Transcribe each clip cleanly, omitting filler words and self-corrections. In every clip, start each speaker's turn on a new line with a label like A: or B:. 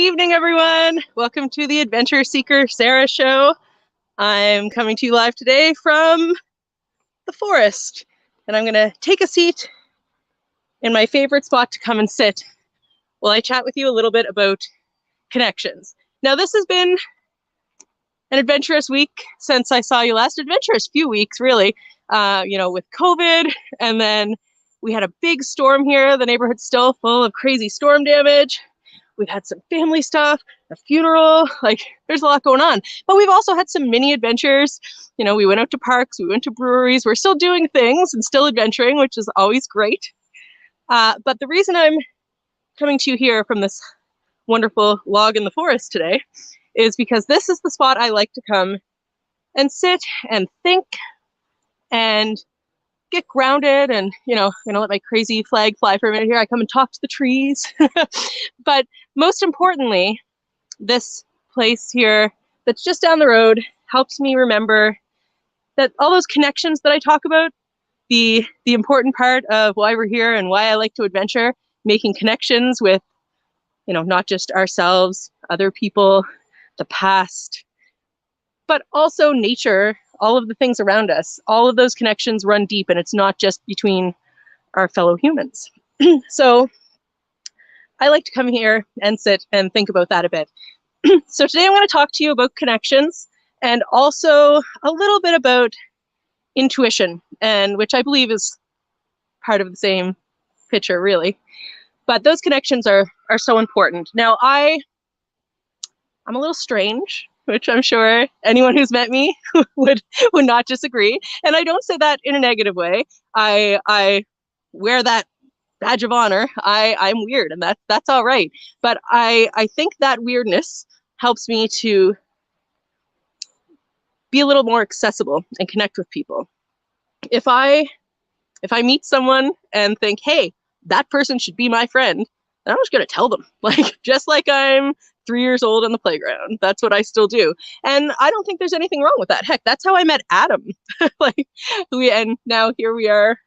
A: evening, everyone. Welcome to the Adventure Seeker Sarah Show. I'm coming to you live today from the forest, and I'm going to take a seat in my favorite spot to come and sit while I chat with you a little bit about connections. Now, this has been an adventurous week since I saw you last. Adventurous few weeks, really, with COVID, and then we had a big storm here. The neighborhood's still full of crazy storm damage. We've had some family stuff, a funeral, there's a lot going on. But we've also had some mini adventures. We went out to parks, we went to breweries. We're still doing things and still adventuring, which is always great. But the reason I'm coming to you here from this wonderful log in the forest today is because this is the spot I like to come and sit and think and get grounded and, let my crazy flag fly for a minute here. I come and talk to the trees. But most importantly, this place here that's just down the road helps me remember that all those connections that I talk about, the important part of why we're here and why I like to adventure, making connections with, not just ourselves, other people, the past, but also nature, all of the things around us. All of those connections run deep, and it's not just between our fellow humans. So I like to come here and sit and think about that a bit. So today I'm going to talk to you about connections and also a little bit about intuition, and which I believe is part of the same picture, really. But those connections are so important. Now, I'm a little strange, which I'm sure anyone who's met me would not disagree. And I don't say that in a negative way. I wear that badge of honor. I'm weird, and that's all right. But I think that weirdness helps me to be a little more accessible and connect with people. If I meet someone and think, hey, that person should be my friend, then I'm just going to tell them, just like I'm 3 years old on the playground. That's what I still do. And I don't think there's anything wrong with that. Heck, that's how I met Adam. And now here we are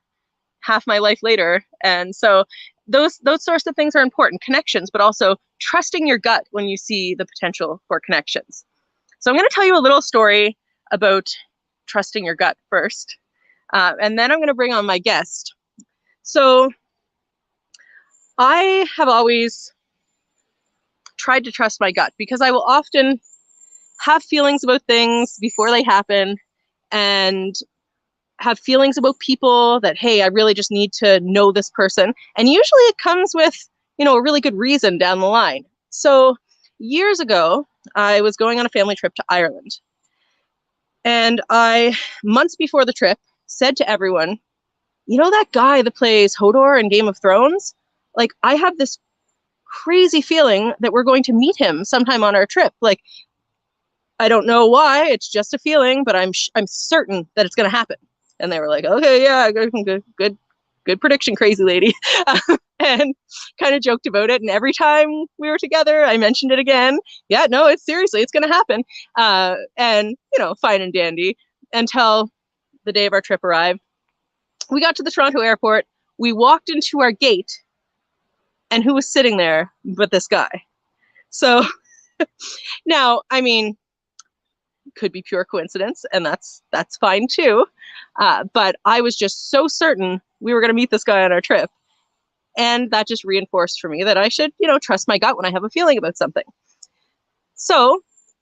A: half my life later. And so those sorts of things are important, connections, but also trusting your gut when you see the potential for connections. So I'm going to tell you a little story about trusting your gut first. And then I'm going to bring on my guest. So I have always tried to trust my gut because I will often have feelings about things before they happen and have feelings about people that, hey, I really just need to know this person. And usually it comes with, a really good reason down the line. So years ago, I was going on a family trip to Ireland. And I, months before the trip, said to everyone, that guy that plays Hodor in Game of Thrones? I have this crazy feeling that we're going to meet him sometime on our trip. I don't know why, it's just a feeling, but I'm certain that it's going to happen. And they were like, okay, yeah, good prediction, crazy lady. And kind of joked about it. And every time we were together, I mentioned it again. Yeah, no, it's going to happen. And, fine and dandy until the day of our trip arrived. We got to the Toronto airport. We walked into our gate. And who was sitting there but this guy? So now, could be pure coincidence, and that's fine too. But I was just so certain we were going to meet this guy on our trip. And that just reinforced for me that I should, trust my gut when I have a feeling about something. So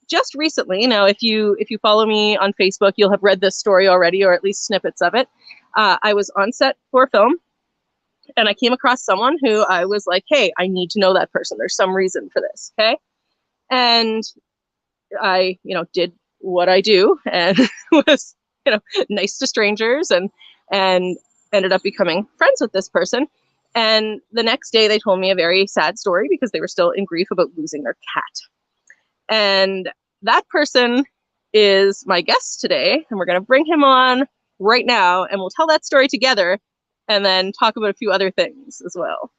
A: just recently, now if you follow me on Facebook, you'll have read this story already, or at least snippets of it. I was on set for a film. And I came across someone who I was like, hey, I need to know that person. There's some reason for this, okay? And I, did what I do and was, nice to strangers and ended up becoming friends with this person. And the next day they told me a very sad story because they were still in grief about losing their cat. And that person is my guest today, and we're going to bring him on right now, and we'll tell that story together and then talk about a few other things as well.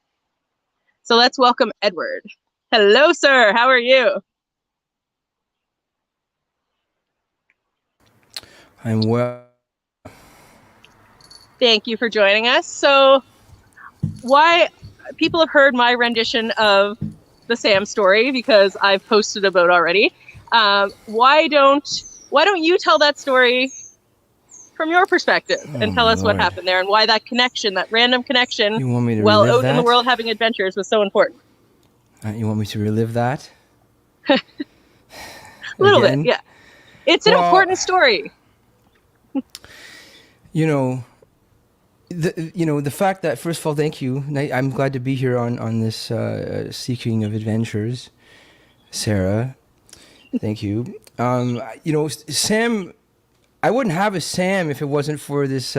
A: So let's welcome Edward. Hello, sir. How are you?
B: I'm well.
A: Thank you for joining us. So why people have heard my rendition of the Sam story because I've posted about already. Why don't you tell that story from your perspective and tell us what happened there and why that connection, that random connection,
B: You want me to
A: while
B: relive
A: out
B: that?
A: in the world having adventures, was so important?
B: You want me to relive that?
A: A little
B: Again?
A: bit, yeah. It's an important story.
B: The fact that, first of all, thank you. I'm glad to be here on this Seeking of Adventures, Sarah. Thank you. Sam, I wouldn't have a Sam if it wasn't for this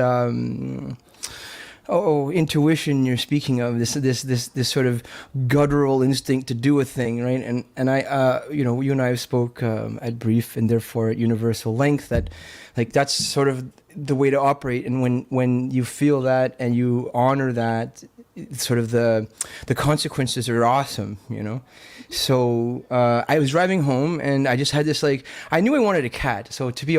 B: intuition you're speaking of. This sort of guttural instinct to do a thing, right? And I, you and I have spoke at brief and therefore at universal length that, like, that's sort of the way to operate. And when you feel that and you honor that, sort of the consequences are awesome, So I was driving home and I just had this, like, I knew I wanted a cat. So to be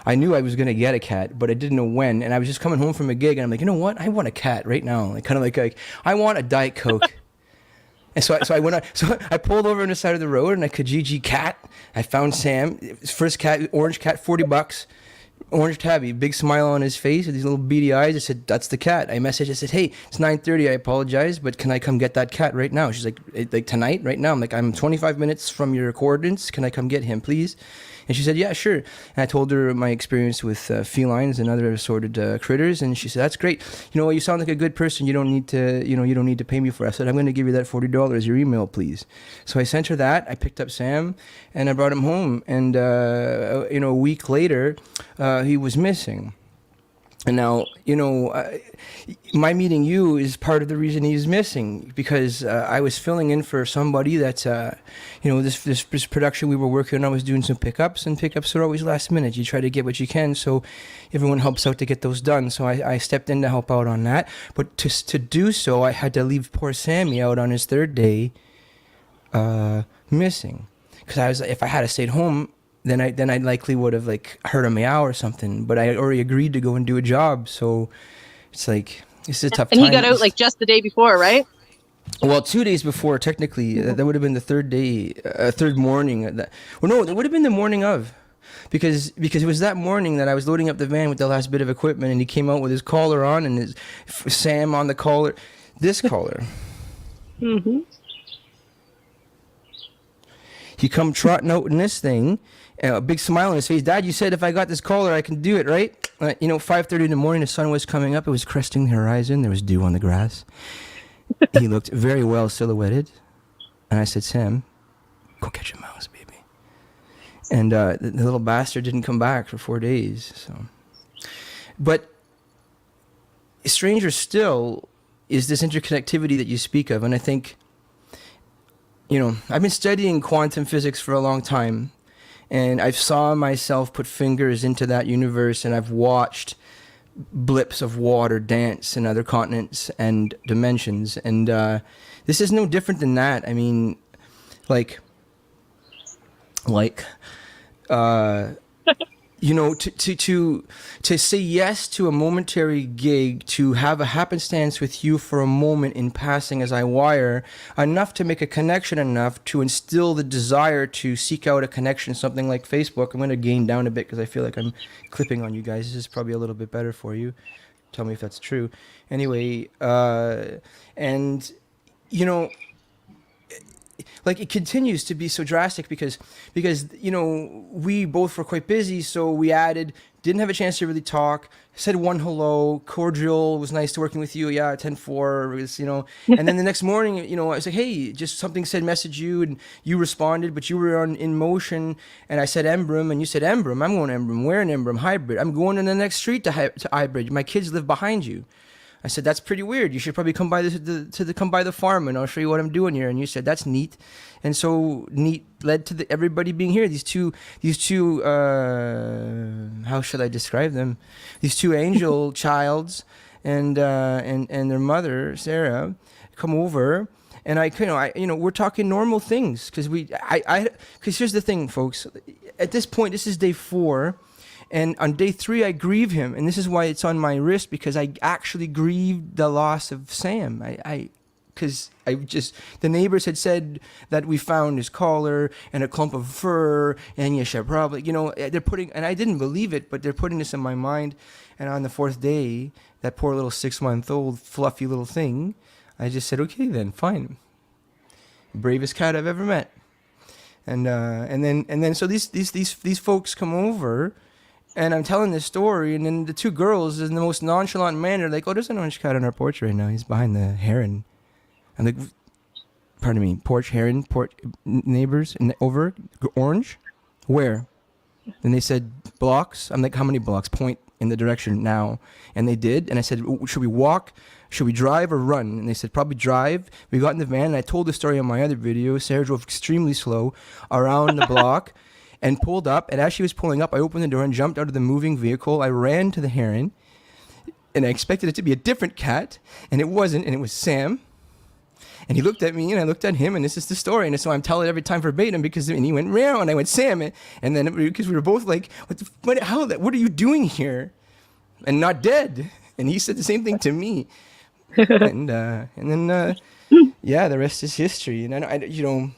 B: I knew I was gonna get a cat, but I didn't know when. And I was just coming home from a gig and I'm like, you know what? I want a cat right now. Like, kind of like I want a Diet Coke. And so I went on. So I pulled over on the side of the road and I Kijiji cat. I found Sam, first cat, orange cat, $40. Orange tabby, big smile on his face with these little beady eyes. I said, that's the cat. I messaged, I said, hey, it's 9:30. I apologize, but can I come get that cat right now? She's like tonight, right now? I'm like, I'm 25 minutes from your coordinates. Can I come get him, please? And she said, yeah, sure. And I told her my experience with felines and other assorted critters. And she said, that's great. You know what? You sound like a good person. You don't need to, you don't need to pay me for it. I said, I'm going to give you that $40, your email, please. So I sent her that. I picked up Sam and I brought him home. And, a week later, he was missing. And now, my meeting you is part of the reason he's missing, because I was filling in for somebody that, this production we were working on, I was doing some pickups, and pickups are always last minute. You try to get what you can, so everyone helps out to get those done. So I stepped in to help out on that. But to do so, I had to leave poor Sammy out on his third day missing. Because I was, if I had stayed home, then I likely would have, like, heard a meow or something. But I had already agreed to go and do a job, so it's like, it's a tough time.
A: And he got out like just the day before, right?
B: Well, 2 days before, technically. That would have been the third day, third morning. It would have been the morning of. Because it was that morning that I was loading up the van with the last bit of equipment, and he came out with his collar on and his Sam on the collar. This collar.
A: Mm-hmm.
B: He come trotting out in this thing, a big smile on his face. Dad, you said if I got this collar, I can do it, right? 5:30 in the morning, the sun was coming up. It was cresting the horizon. There was dew on the grass. He looked very well silhouetted. And I said, Sam, go catch a mouse, baby. And the little bastard didn't come back for 4 days. So, but stranger still is this interconnectivity that you speak of. And I think, I've been studying quantum physics for a long time. And I've saw myself put fingers into that universe, and I've watched blips of water dance in other continents and dimensions. And this is no different than that. I mean, to say yes to a momentary gig, to have a happenstance with you for a moment in passing as I wire, enough to make a connection, enough to instill the desire to seek out a connection, something like Facebook. I'm going to gain down a bit because I feel like I'm clipping on you guys. This is probably a little bit better for you. Tell me if that's true. Anyway, it continues to be so drastic because we both were quite busy, so we didn't have a chance to really talk, said one hello, cordial, was nice to working with you, 10-4, and then the next morning, I was like, hey, just something said message you, and you responded, but you were in motion, and I said Embrum, and you said Embrum, I'm going to Embrum, where in Embrum, Hybrid, I'm going in the next street to Hybrid, my kids live behind you. I said, that's pretty weird. You should probably come by come by the farm, and I'll show you what I'm doing here. And you said, that's neat. And so neat led to everybody being here. These two, how should I describe them? These two angel childs and their mother, Sarah, come over. And we're talking normal things because here's the thing, folks. At this point, this is day 4. And on day 3, I grieve him. And this is why it's on my wrist, because I actually grieved the loss of Sam. I because the neighbors had said that we found his collar and a clump of fur, and you should probably, they're putting, and I didn't believe it, but they're putting this in my mind. And on the fourth day, that poor little 6-month-old fluffy little thing, I just said, okay, then fine, bravest cat I've ever met. And then so these folks come over, and I'm telling this story, and then the two girls, in the most nonchalant manner, like, oh, there's an orange cat on our porch right now. He's behind the heron. I'm like, pardon me, heron, neighbors, and over, orange? Where? And they said, blocks. I'm like, how many blocks? Point in the direction now. And they did. And I said, should we walk? Should we drive or run? And they said, probably drive. We got in the van, and I told the story on my other video. Sarah drove extremely slow around the block and pulled up. And as she was pulling up, I opened the door and jumped out of the moving vehicle. I ran to the heron, and I expected it to be a different cat, and it wasn't, and it was Sam. And he looked at me, and I looked at him, and this is the story. And so I'm telling it every time verbatim, and he went, meow, and I went, Sam. And then, because we were both like, what are you doing here? And not dead. And he said the same thing to me. And then, yeah, the rest is history. And I don't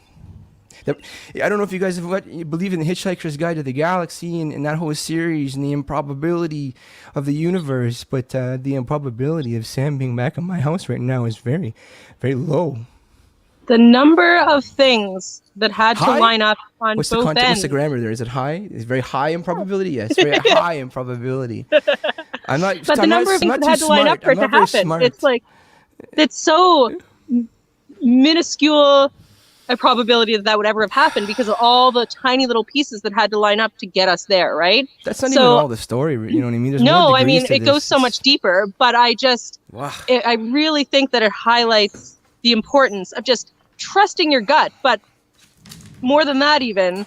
B: know if you guys you believe in the Hitchhiker's Guide to the Galaxy and that whole series and the improbability of the universe, but the improbability of Sam being back in my house right now is very, very low.
A: The number of things that had to line up on
B: both
A: ends.
B: What's the grammar there? Is it high? It's very high in probability? Yes, very high in probability. I'm not.
A: But the number of things that had to line up for it to happen. It's like, it's so minuscule a probability that would ever have happened because of all the tiny little pieces that had to line up to get us there, right?
B: That's not even all the story, you know what I mean? There's
A: no,
B: more
A: I mean,
B: to
A: it
B: this.
A: goes so much deeper, but I really think that it highlights the importance of just trusting your gut, but more than that even,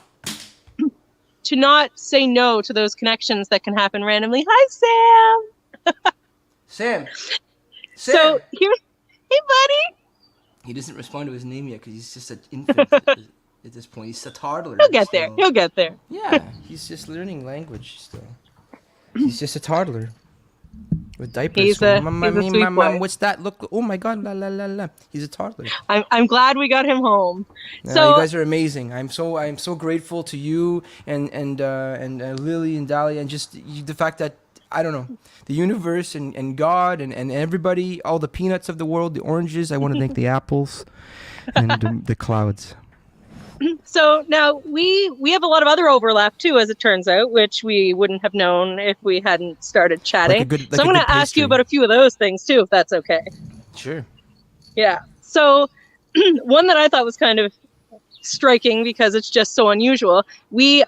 A: to not say no to those connections that can happen randomly. Hi, Sam!
B: Sam!
A: So, hey, buddy!
B: He doesn't respond to his name yet because he's just an infant at this point. He's a toddler.
A: He'll get there. He'll get there.
B: Yeah, he's just learning language still. He's just a toddler with diapers.
A: He's a sweet boy.
B: What's that? Look! Oh my God! La la la la! He's a toddler.
A: I'm glad we got him home.
B: No,
A: so
B: you guys are amazing. I'm so grateful to you and Lily and Dahlia, and just the fact that, I don't know, the universe and God and everybody, all the peanuts of the world, the oranges. I want to thank the apples and the clouds.
A: So now we have a lot of other overlap too, as it turns out, which we wouldn't have known if we hadn't started chatting. So I'm going to ask you about a few of those things too, if that's okay.
B: Sure.
A: Yeah. So one that I thought was kind of striking because it's just so unusual.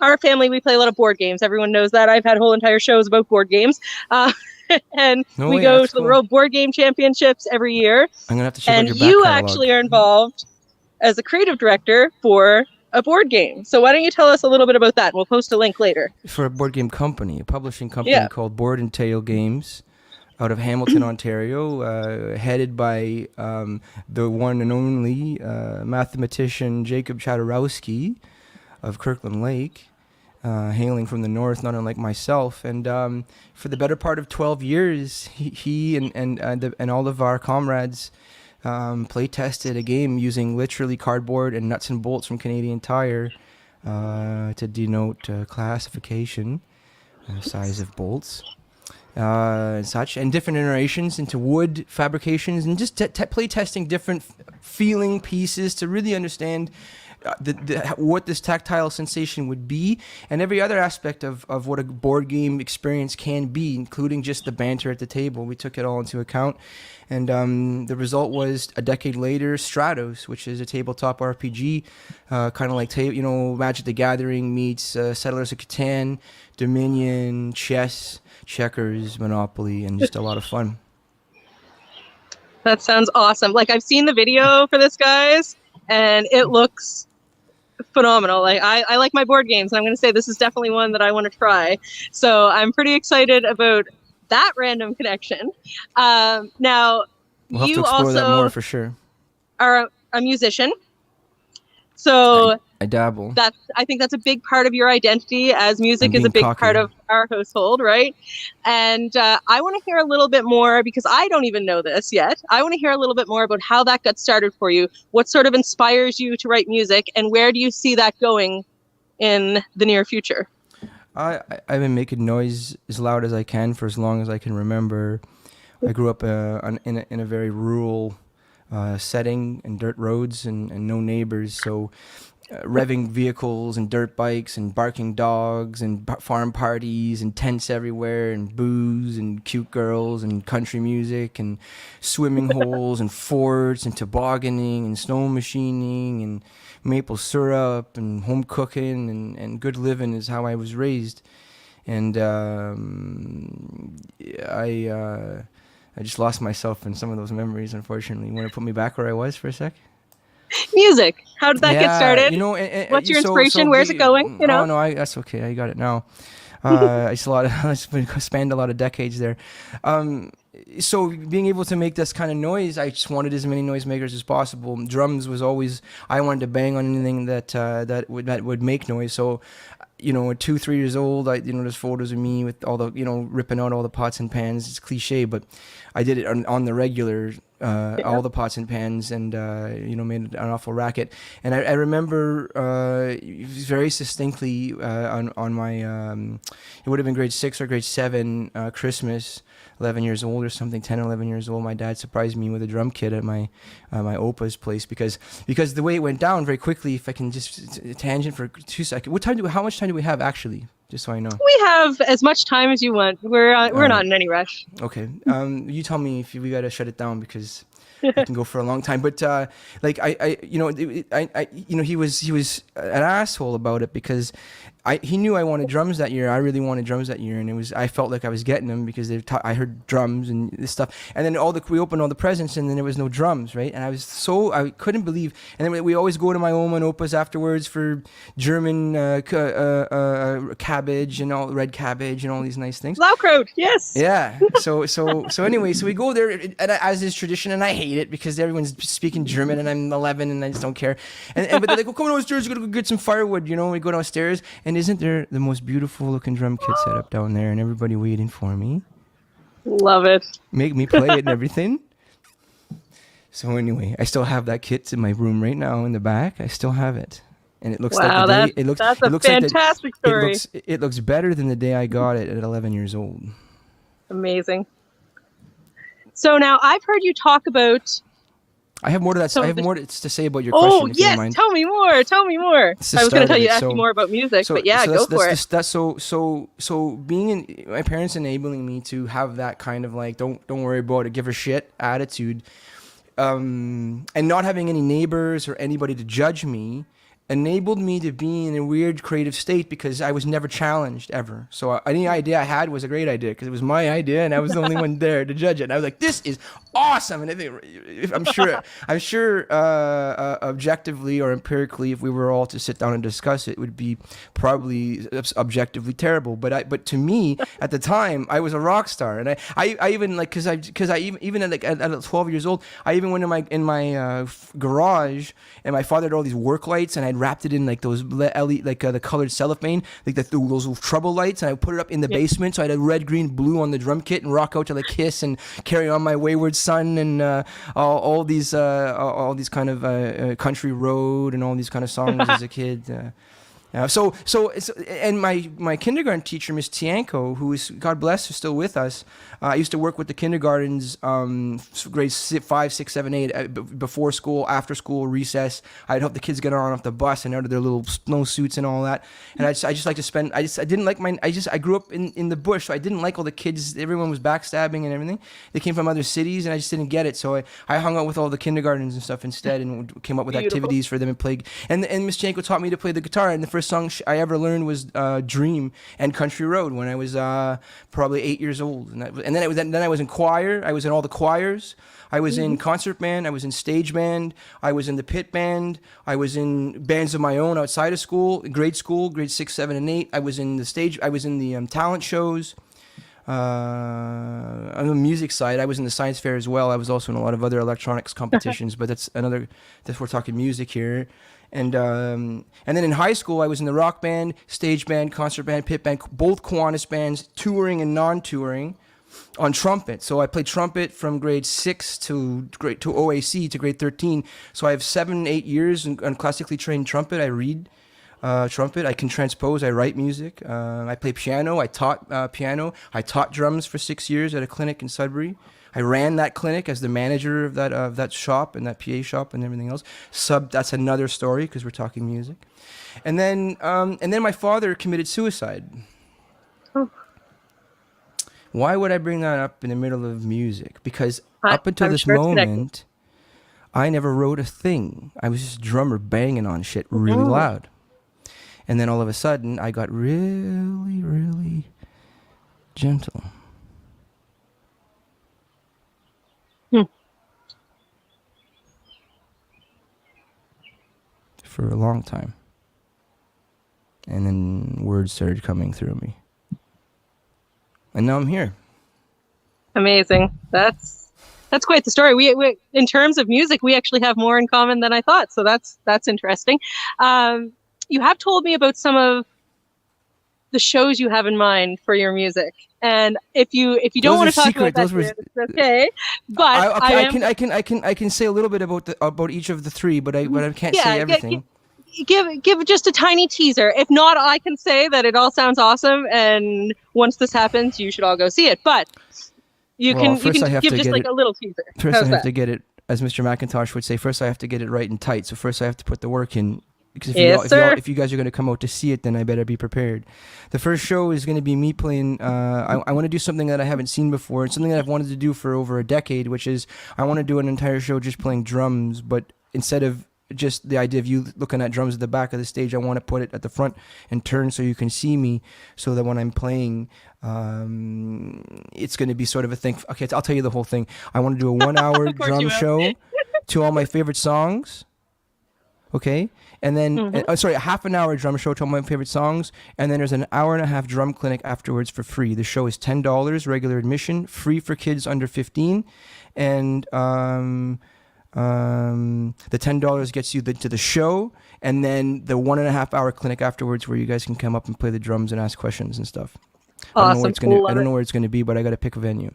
A: Our family, we play a lot of board games. Everyone knows that. I've had whole entire shows about board games. And we go to the World Board Game Championships every year.
B: I'm going to have to check out your back
A: you
B: catalog.
A: Actually are involved as a creative director for a board game. So why don't you tell us a little bit about that? We'll post a link later.
B: For a board game company, a publishing company called Board and Tail Games out of Hamilton, Ontario, headed by the one and only mathematician Jacob Chadarowski of Kirkland Lake, hailing from the north, not unlike myself. And for the better part of 12 years, he and all of our comrades play tested a game using literally cardboard and nuts and bolts from Canadian Tire to denote classification, size of bolts, and such, and different iterations into wood fabrications, and just play testing different feeling pieces to really understand what this tactile sensation would be, and every other aspect of what a board game experience can be, including just the banter at the table. We took it all into account, and the result was, a decade later, Stratos, which is a tabletop RPG, kind of like Magic the Gathering meets Settlers of Catan, Dominion, chess, checkers, Monopoly, and just a lot of fun.
A: That sounds awesome. Like, I've seen the video for this, guys, and it looks phenomenal. Like, I like my board games, and I'm going to say this is definitely one that I want to try. So I'm pretty excited about that random connection. Now,
B: we'll have
A: you
B: to explore
A: also
B: that more for sure.
A: are a musician. So
B: I dabble.
A: I think that's a big part of your identity, as
B: I'm
A: music is a
B: being
A: big part
B: cocky.
A: of our household, right? And I want to hear a little bit more, because I don't even know this yet. I want to hear a little bit more about how that got started for you. What sort of inspires you to write music, and where do you see that going in the near future?
B: I've been making noise as loud as I can for as long as I can remember. I grew up in a very rural setting and dirt roads and no neighbors. So revving vehicles and dirt bikes and barking dogs and farm parties and tents everywhere and booze and cute girls and country music and swimming holes and forts and tobogganing and snow machining and maple syrup and home cooking and good living is how I was raised. And I just lost myself in some of those memories, unfortunately. You want to put me back where I was for a sec?
A: Music. How did that get
B: Yeah,
A: started?
B: you know,
A: What's your
B: so
A: inspiration? Where's it
B: be.
A: going? You
B: Oh
A: know?
B: no, that's okay. I got it now. I just I spanned a lot of decades there. Um, so being able to make this kind of noise, I just wanted as many noisemakers as possible. Drums was always I wanted to bang on anything that would make noise. So, you know, at 2, 3 years old, there's photos of me with all the ripping out all the pots and pans. It's cliche, but I did it on the regular.
A: Yeah.
B: All the pots and pans, and made an awful racket. And I remember very distinctly on my it would have been grade 6 or grade 7 Christmas, 11 years old or something, 10 or 11 years old. My dad surprised me with a drum kit at my opa's place because the way it went down very quickly. If I can just tangent for 2 seconds, how much time do we have actually? Just so I know.
A: We have as much time as you want. We're
B: All
A: not
B: right.
A: in any rush.
B: Okay. You tell me if we gotta shut it down because I can go for a long time. But like he was an asshole about it because he knew I wanted drums that year. I really wanted drums that year, and I felt like I was getting them because I heard drums and this stuff. And then we opened all the presents, and then there was no drums, right? And I couldn't believe. And then we always go to my Oma and Opa's afterwards for German cabbage and all red cabbage and all these nice things.
A: Sauerkraut, yes.
B: Yeah. So anyway, so we go there, and as is tradition, and I hate it because everyone's speaking German, and I'm 11, and I just don't care. But they're like, "Well, come on downstairs, we're gonna go get some firewood." We go downstairs, and isn't there the most beautiful looking drum kit set up down there, and everybody waiting for me,
A: Love it.
B: make me play it and everything. So anyway, I still have that kit in my room right now in the back. I still have it. And it looks
A: Wow,
B: like the day,
A: that's a fantastic story.
B: it looks better than the day I got it at 11 years old.
A: Amazing. So now I've heard you talk about.
B: I have more to that.
A: So
B: I have
A: the-
B: more to say about your question.
A: Oh
B: if you don't
A: yes,
B: mind.
A: tell me more. Tell me more.
B: It's the
A: I was going to
B: start of it,
A: ask you more about music, but yeah, go for it.
B: So being my parents enabling me to have that kind of like don't worry about it, give a shit attitude, and not having any neighbors or anybody to judge me enabled me to be in a weird creative state because I was never challenged ever. So any idea I had was a great idea because it was my idea and I was the only one there to judge it. And I was like, this is awesome. And I think I'm sure objectively or empirically, if we were all to sit down and discuss it, it would be probably objectively terrible. But to me at the time, I was a rock star. And I even like, cause I even at 12 years old, I even went in my garage and my father had all these work lights and I'd wrapped it in like those LED, like the colored cellophane, like those little trouble lights, and I put it up in the basement. So I had red, green, blue on the drum kit, and rock out to like Kiss and Carry On My Wayward Son, and all these kind of country road and all these kind of songs as a kid. And my kindergarten teacher, Miss Tianko, who is, God bless her, still with us. I used to work with the kindergartens, grades 5, 6, 7, 8, before school, after school, recess. I'd help the kids get on off the bus and out of their little snow suits and all that. And I just like to spend. I didn't like I grew up in the bush, so I didn't like all the kids. Everyone was backstabbing and everything. They came from other cities, and I just didn't get it. So I hung out with all the kindergartens and stuff instead, and came up with activities for them and played. And Miss Tianko taught me to play the guitar, and the first song I ever learned was "Dream" and "Country Road" when I was probably 8 years old, and then I was in choir. I was in all the choirs. I was in concert band. I was in stage band. I was in the pit band. I was in bands of my own outside of school, grades 6, 7, and 8. I was in the stage. I was in the talent shows. On the music side, I was in the science fair as well. I was also in a lot of other electronics competitions, but that's we're talking music here. And then in high school, I was in the rock band, stage band, concert band, pit band, both Kiwanis bands, touring and non-touring, on trumpet. So I played trumpet from grade 6 to OAC to grade 13. So I have 7-8 years on classically trained trumpet. I read trumpet. I can transpose. I write music. I play piano. I taught piano. I taught drums for 6 years at a clinic in Sudbury. I ran that clinic as the manager of that shop and that PA shop and everything else. That's another story because we're talking music. And then my father committed suicide.
A: Oh.
B: Why would I bring that up in the middle of music? Because up until
A: I'm
B: this
A: sure
B: moment, I never wrote a thing. I was just a drummer banging on shit really loud. And then all of a sudden, I got really, really gentle. For a long time. And then words started coming through me. And now I'm here.
A: Amazing. That's quite the story. We in terms of music, we actually have more in common than I thought. So that's interesting. You have told me about some of the shows you have in mind for your music, and if you don't want to talk about that, it's okay. But
B: I can say a little bit about each of the three, but I can't say everything.
A: Give just a tiny teaser. If not, I can say that it all sounds awesome, and once this happens, you should all go see it. But you can give just like a little teaser.
B: First, I have to get it, as Mr. McIntosh would say. First, I have to get it right and tight. So first, I have to put the work in. Because if you guys are going to come out to see it, then I better be prepared. The first show is going to be me playing. I want to do something that I haven't seen before. It's something that I've wanted to do for over a decade, which is I want to do an entire show just playing drums, but instead of just the idea of you looking at drums at the back of the stage, I want to put it at the front and turn so you can see me, so that when I'm playing, it's going to be sort of a thing. Okay, I'll tell you the whole thing. I want to do a 1 hour drum show to all my favorite songs. Okay, and then a half an hour drum show to all my favorite songs, and then there's an hour and a half drum clinic afterwards for free. The show is $10 regular admission, free for kids under 15, and the $10 gets you to the show, and then the 1.5 hour clinic afterwards where you guys can come up and play the drums and ask questions and stuff.
A: Awesome.
B: I don't know where it's going to be, but I got to pick a venue.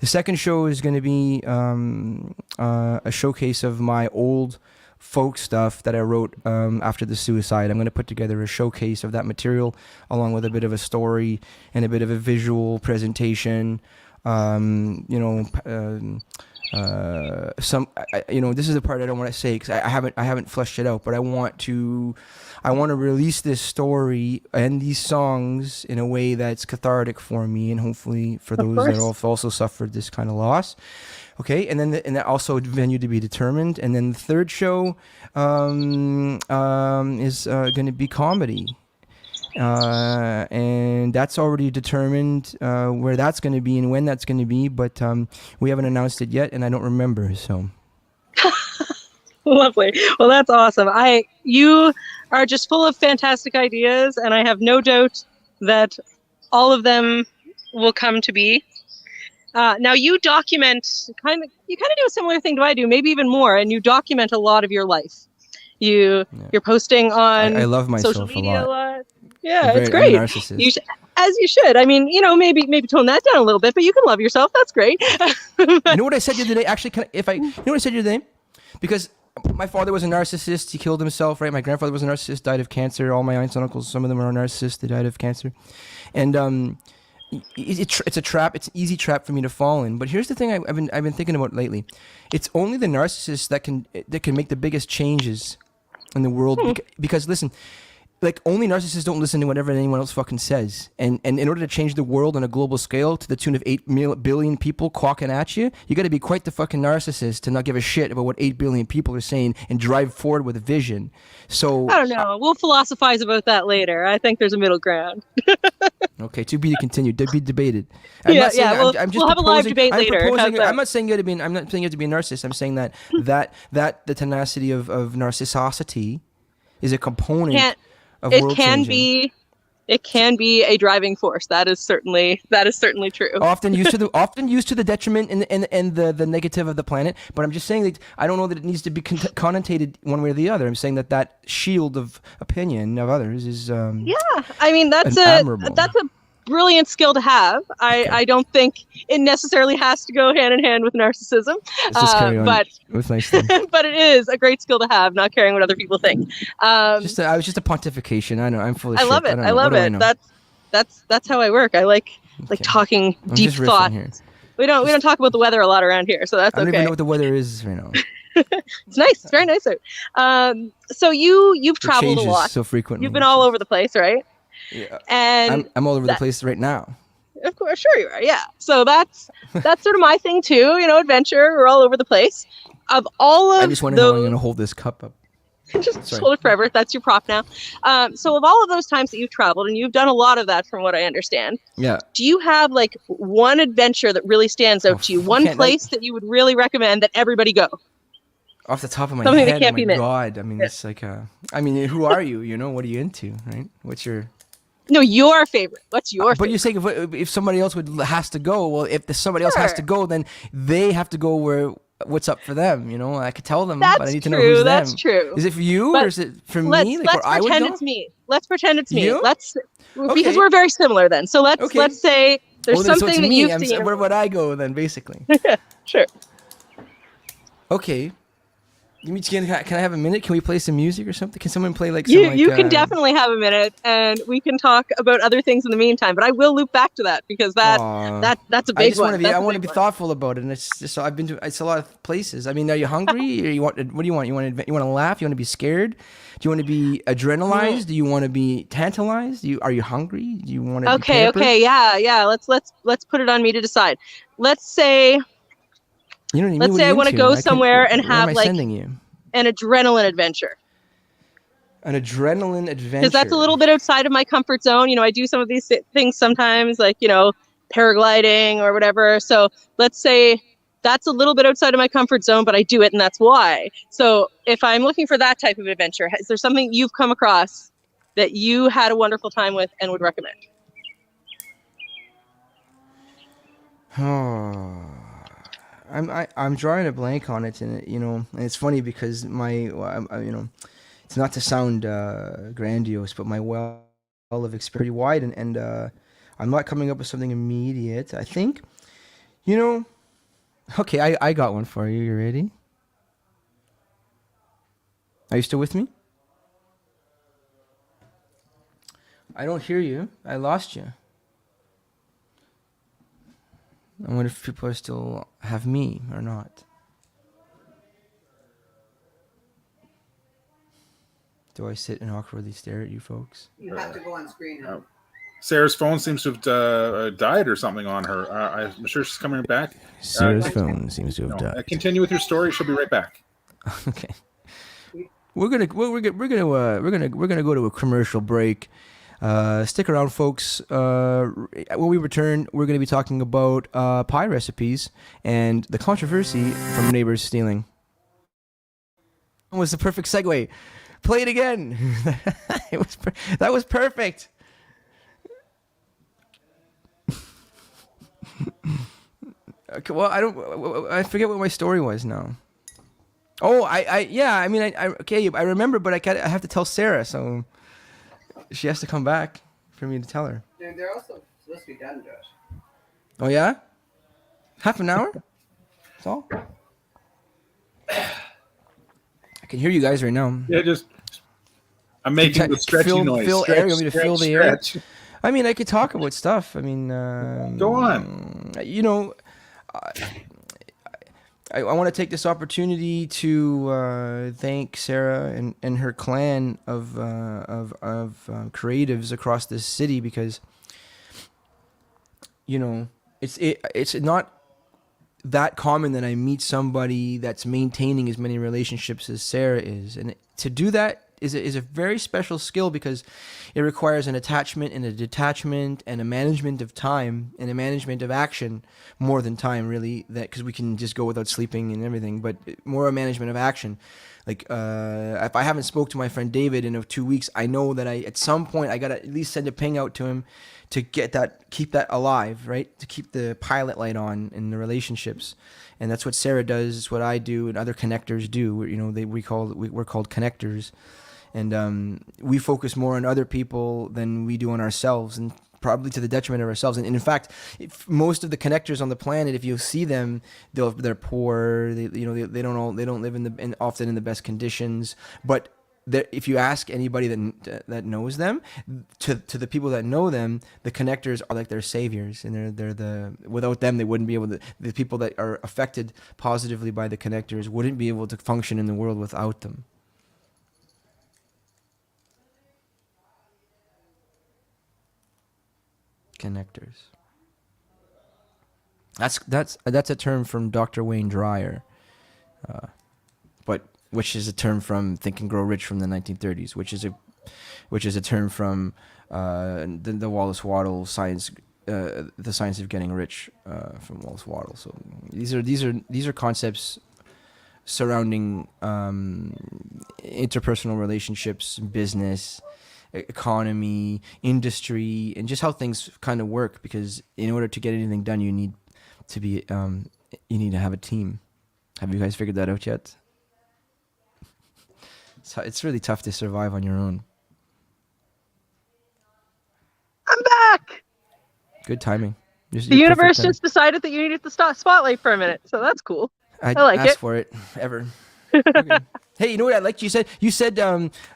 B: The second show is going to be a showcase of my old folk stuff that I wrote after the suicide. I'm going to put together a showcase of that material along with a bit of a story and a bit of a visual presentation. This is the part I don't want to say because I haven't fleshed it out, but I want to release this story and these songs in a way that's cathartic for me and hopefully for those that have also suffered this kind of loss. Okay, and then and also venue to be determined. And then the third show is going to be comedy. And that's already determined where that's going to be and when that's going to be, but we haven't announced it yet, and I don't remember. So
A: lovely. Well, that's awesome. You are just full of fantastic ideas, and I have no doubt that all of them will come to be. Now you document you do a similar thing to I do, maybe even more, and you document a lot of your life. You're posting on
B: I love myself
A: social media
B: a lot.
A: Yeah, it's great.
B: I'm a narcissist.
A: As you should. I mean, maybe tone that down a little bit, but you can love yourself. That's great.
B: You know what I said the other day? Actually, you know what I said the other day? Because my father was a narcissist. He killed himself, right? My grandfather was a narcissist, died of cancer. All my aunts and uncles, some of them are narcissists. They died of cancer. And it's a trap. It's an easy trap for me to fall in. But here's the thing I've been thinking about lately. It's only the narcissists that can make the biggest changes in the world. Because listen, like, only narcissists don't listen to whatever anyone else fucking says. And in order to change the world on a global scale to the tune of 8 billion people quacking at you, you got to be quite the fucking narcissist to not give a shit about what 8 billion people are saying and drive forward with a vision. So
A: I don't know. We'll philosophize about that later. I think there's a middle ground.
B: Okay, to be continued, to be debated.
A: We'll have a live debate later.
B: I'm not saying you have to be a narcissist. I'm saying that the tenacity of narcissosity is a component. It
A: can be It can be a driving force. That is certainly true.
B: Often used to the detriment and the negative of the planet. But I'm just saying that I don't know that it needs to be connotated one way or the other. I'm saying that shield of opinion of others is
A: yeah. I mean, that's
B: admirable.
A: a brilliant skill to have. I don't think it necessarily has to go hand in hand with narcissism.
B: Let's just carry on with nice things.
A: But it is a great skill to have, not caring what other people think.
B: I was just a pontification. I know I'm full of shit.
A: Love it.
B: I
A: love it. That's how I work. I like talking deep thoughts. Here. We don't talk about the weather a lot around here, so that's okay.
B: I don't even know what the weather is right now.
A: It's nice. It's very nice out. So you've traveled a lot
B: so frequently.
A: You've been all over the place, right?
B: Yeah.
A: And
B: I'm all over the place right now.
A: Of course, sure you are. Yeah. So that's sort of my thing too. Adventure. We're all over the place. Of all of
B: I just wonder how I'm going to hold this cup up.
A: Just hold it forever. That's your prop now. So of all of those times that you've traveled, and you've done a lot of that from what I understand.
B: Yeah.
A: Do you have like one adventure that really stands out to you? One place that you would really recommend that everybody go?
B: Off the top of my
A: Something
B: head,
A: that can't be missed.
B: God. I mean, it's like who are you? What are you into, right? What's your...
A: No, your favorite. What's your favorite?
B: But you're saying if somebody else has to go, well, if somebody else has to go, then they have to go what's up for them, I could tell them, but I need to know who's them.
A: That's true.
B: Is it for you or is it for me?
A: Let's pretend it's me. Let's pretend it's me.
B: You?
A: Because we're very similar then. So let's say there's something that you've seen.
B: Where would I go then, basically?
A: Sure.
B: Okay. Can I have a minute? Can we play some music or something? Can someone play like some
A: You can definitely have a minute, and we can talk about other things in the meantime. But I will loop back to that because that's a big one.
B: I want to be thoughtful about it, and it's just I've been to a lot of places. I mean, are you hungry? Or what do you want? You want to laugh? You want to be scared? Do you want to be adrenalized? Do you want to be tantalized? Are you hungry? Do you want to?
A: Okay, yeah. Let's put it on me to decide. Let's say. Let's say I want to go somewhere and have like an adrenaline adventure.
B: An adrenaline adventure.
A: Because that's a little bit outside of my comfort zone. I do some of these things sometimes, like, paragliding or whatever. So let's say that's a little bit outside of my comfort zone, but I do it, and that's why. So if I'm looking for that type of adventure, is there something you've come across that you had a wonderful time with and would recommend?
B: Oh. I'm drawing a blank on it, and and it's funny because it's not to sound grandiose, but my well of experience pretty wide, and I'm not coming up with something immediate. I think, okay, I got one for you. You ready? Are you still with me? I don't hear you. I lost you. I wonder if people are still have me or not. Do I sit and awkwardly stare at you folks?
C: You have to go on screen now.
D: Sarah's phone seems to have died or something on her. I'm sure she's coming back.
B: Sarah's phone seems to have died.
D: Continue with your story. She'll be right back.
B: Okay. We're gonna go to a commercial break. Stick around, folks. When we return, we're going to be talking about pie recipes and the controversy from neighbors stealing. That was the perfect segue. Play it again. That was perfect. Okay, well, I forget what my story was now. Oh, I remember, but I have to tell Sarah, so she has to come back for me to tell her.
C: They're also supposed to be done, Josh.
B: Oh, yeah? Half an hour? That's all? I can hear you guys right now.
D: Yeah, I'm making the stretchy noise.
B: Fill air. You want me to fill the
D: stretch.
B: air? I mean, I could talk about stuff. I mean...
D: Go on.
B: I want to take this opportunity to thank Sarah and her clan of creatives across this city because it's not that common that I meet somebody that's maintaining as many relationships as Sarah is, and to do that is a very special skill because it requires an attachment and a detachment and a management of time and a management of action more than time, really, that because we can just go without sleeping and everything, but more a management of action Like if I haven't spoke to my friend David in 2 weeks, I know that at some point I gotta at least send a ping out to him to keep that alive, right? To keep the pilot light on in the relationships, and that's what Sarah does. It's what I do, and other connectors do. We're called connectors, and we focus more on other people than we do on ourselves, and probably to the detriment of ourselves. And in fact, most of the connectors on the planet, if you see them, they're poor. They don't live often in the best conditions. But if you ask anybody that knows them, to the people that know them, the connectors are like their saviors, and without them they wouldn't be able to. The people that are affected positively by the connectors wouldn't be able to function in the world without them. Connectors. That's a term from Dr. Wayne Dyer, but which is a term from Think and Grow Rich from the 1930s, which is a term from the Wallace Waddle science, the science of getting rich, from Wallace Waddle. So these are concepts surrounding interpersonal relationships, business, economy, industry, and just how things kind of work. Because in order to get anything done, you need to have a team. Have you guys figured that out yet? So it's really tough to survive on your own.
A: I'm back.
B: Good timing.
A: The universe just decided that you needed the spotlight for a minute, so that's cool.
B: I
A: like
B: asked
A: it.
B: for it ever. Okay. Hey, you know what I liked? You said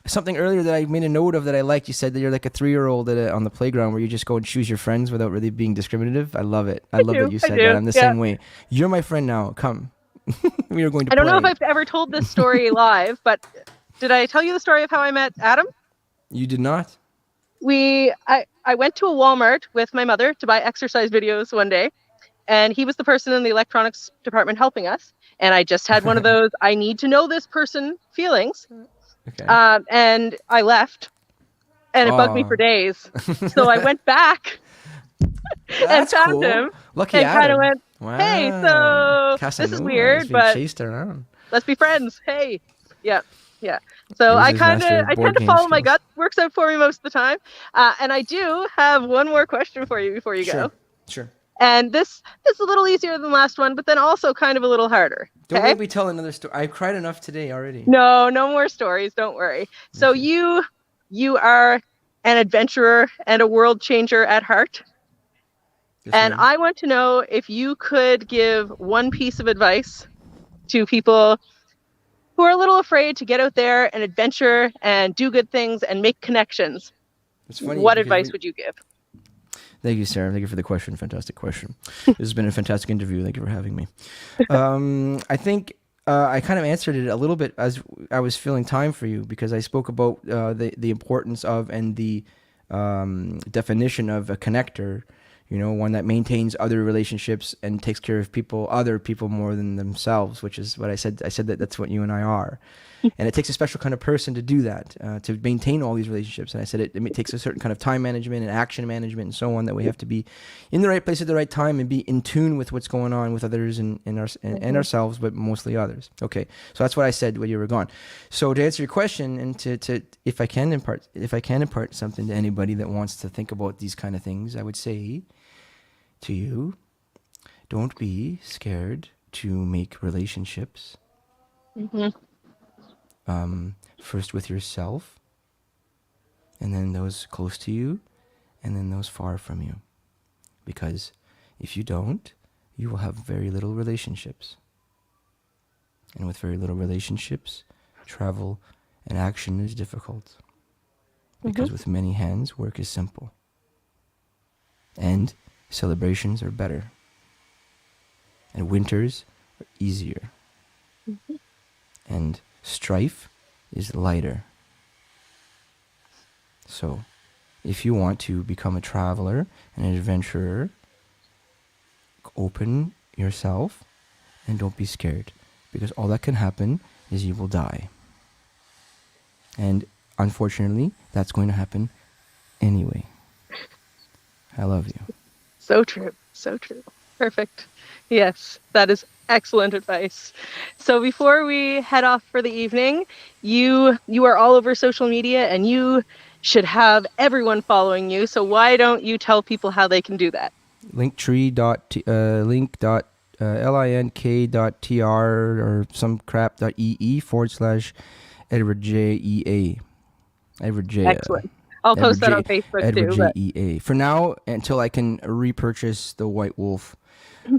B: something earlier that I made a note of that I liked. You said that you're like a 3-year-old on the playground where you just go and choose your friends without really being discriminative. I love it. I love that you said that. I'm the same way. You're my friend now. Come. We are going to
A: I don't
B: play.
A: know if I've ever told this story live, but did I tell you the story of how I met Adam?
B: You did not?
A: I went to a Walmart with my mother to buy exercise videos one day, and he was the person in the electronics department helping us. And I just had one of those, I need to know this person feelings.
B: Okay.
A: And I left, and it bugged me for days. So I went back and found him.
B: Lucky
A: and kind of
B: Adam.
A: went, hey, so
B: Casanova,
A: this is weird, but
B: chased around.
A: Let's be friends. Hey. Yeah. So I tend to follow my gut. Works out for me most of the time. And I do have one more question for you before you go.
B: Sure.
A: And this is a little easier than the last one, but then also kind of a little harder.
B: Don't make me tell another story. I've cried enough today already.
A: No more stories. Don't worry. So you are an adventurer and a world changer at heart. Yes, and ma'am. I want to know if you could give one piece of advice to people who are a little afraid to get out there and adventure and do good things and make connections.
B: It's funny.
A: What advice would you give?
B: Thank you, Sarah. Thank you for the question. Fantastic question. This has been a fantastic interview. Thank you for having me. I think I kind of answered it a little bit as I was filling time for you, because I spoke about the importance of and the definition of a connector. One that maintains other relationships and takes care of other people more than themselves, which is what I said. I said that's what you and I are. And it takes a special kind of person to do that, to maintain all these relationships. And I said it takes a certain kind of time management and action management and so on, that we have to be in the right place at the right time and be in tune with what's going on with others and ourselves, but mostly others. Okay, so that's what I said when you were gone. So to answer your question, and to if I can impart something to anybody that wants to think about these kind of things, I would say to you, don't be scared to make relationships. First with yourself, and then those close to you, and then those far from you. Because if you don't, you will have very little relationships. And with very little relationships, travel and action is difficult. Because with many hands, work is simple. And celebrations are better. And winters are easier. And strife is lighter. So, if you want to become a traveler and an adventurer, open yourself and don't be scared, because all that can happen is you will die. And unfortunately, that's going to happen anyway. I love you.
A: So true. So true. Perfect. Yes, that is Excellent advice. So before we head off for the evening, you are all over social media and you should have everyone following you. So why don't you tell people how they can do that?
B: link.tr or some crap.ee/ Edward Jeanveau. Edward J.
A: Excellent. I'll
B: Edward
A: post that
B: J.
A: on Facebook
B: Edward
A: too. But
B: Jeanveau. For now, until I can repurchase the White Wolf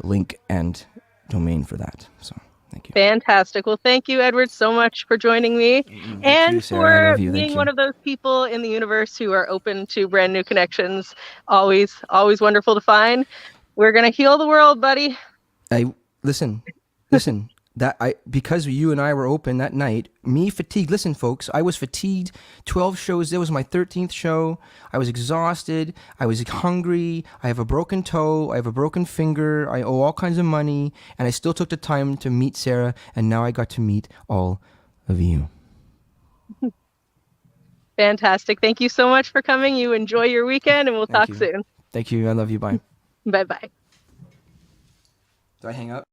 B: link and domain for that. So thank you.
A: fantastic. Well, thank you, Edward, so much for joining me and
B: you, Sarah. I
A: for
B: love you. Thank
A: being
B: you.
A: one of those people in the universe who are open to brand new connections. Always wonderful to find. We're going to heal the world, buddy.
B: Listen. Because you and I were open that night, me fatigued. Listen, folks, I was fatigued. 12 shows. That was my 13th show. I was exhausted. I was hungry. I have a broken toe. I have a broken finger. I owe all kinds of money. And I still took the time to meet Sarah. And now I got to meet all of you.
A: Fantastic. Thank you so much for coming. You enjoy your weekend and we'll talk soon.
B: Thank you. I love you. Bye.
A: Bye-bye.
B: Do I hang up?